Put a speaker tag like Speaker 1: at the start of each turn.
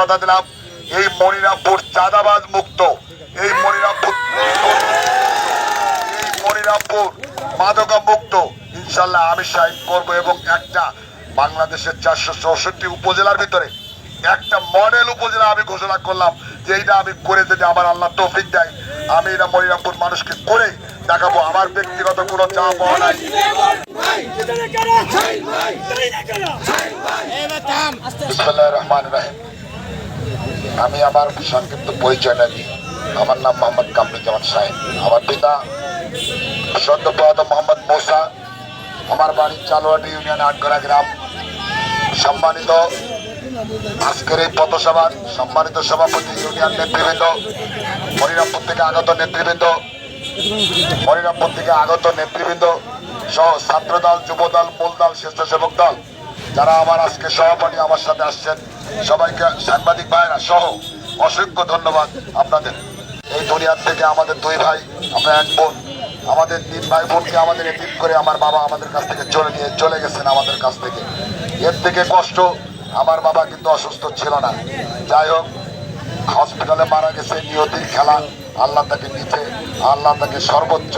Speaker 1: কথা দিলাম, এই মনিরামপুর চাঁদাবাজ মুক্ত, এই মনিরামপুর মাদকা মুক্ত ইনশাল্লাহ আমি সাইন করব। এবং একটা বাংলাদেশের 464 উপজেলার ভিতরে একটা মডেল উপজেলা আমি ঘোষণা করলাম যে এইটা আমি করে, যদি আমার আল্লাহ তৌফিক দেয়, আমি এটা মনিরামপুর মানুষকে করে দেখাবো। আমার ব্যক্তিগত কোনো চাপ পাওয়া নাই। বিসমিল্লাহির রহমানির রহিম। আমি আমার সংক্ষিপ্ত পরিচয়টা দিই। আমার নাম মোহাম্মদ কামরুজ্জামান সাহেব। আমার পিতা সদ্যপ্রয়াত মোহাম্মদ মোসা। আমার বাড়ি চালুয়াটি ইউনিয়ন আটগড়া গ্রাম। সম্মানিত আজকের এই পথসভার সম্মানিত সভাপতি, ইউনিয়ন নেতৃবৃন্দ, মনিরামপুর থেকে আগত নেতৃবৃন্দ সহ ছাত্রদল, যুবদল, মূলদল, স্বেচ্ছাসেবক দল, যারা আমার আজকে সভাপতি আমার সাথে আসছেন, সবাইকে, সাংবাদিক ভাইরা সহ অসংখ্য ধন্যবাদ আপনাদের। এই দুনিয়ার থেকে আমাদের দুই ভাই, আমরা এক বোন, আমাদের 3 ভাই বোনকে আমাদের এতিম করে আমার বাবা আমাদের কাছ থেকে চলে গেছেন আমাদের কাছ থেকে। এর থেকে কষ্ট, আমার বাবা কিন্তু অসুস্থ ছিল না, যাই হোক হসপিটালে মারা গেছে, নিয়তির খেলা, আল্লাহ তাকে নিচে, আল্লাহ তাকে সর্বোচ্চ